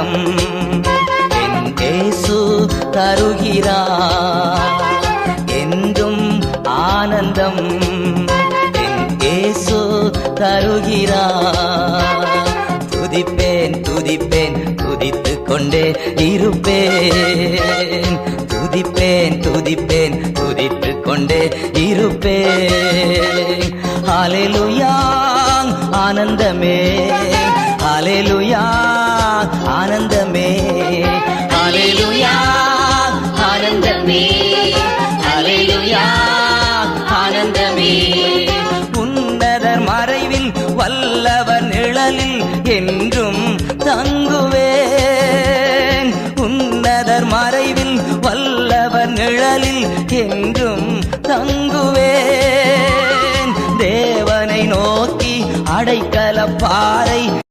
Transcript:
ஆனந்தம் என் இயேசு தருகிறார். என்றும் ஆனந்தம் என் இயேசு தருகிறார். துதிப்பேன் துதிப்பேன் துதித்துக் கொண்டே இருப்பேன். துதிப்பேன் துதிப்பேன் துதித்துக் கொண்டே இருப்பேன். ஹல்லேலூயா ஆனந்தமே, ஹல்லேலூயா ஆனந்தமே, ஹல்லேலூயா ஆனந்தமே, ஹல்லேலூயா ஆனந்தமே. உன்னதர் மறைவில் வல்லவர் நிழலில் என்றும் தங்குவேன். உன்னதர் மறைவில் வல்லவர் நிழலில் என்றும் தங்குவேன். தேவனை நோக்கி அடைக்கல பாறை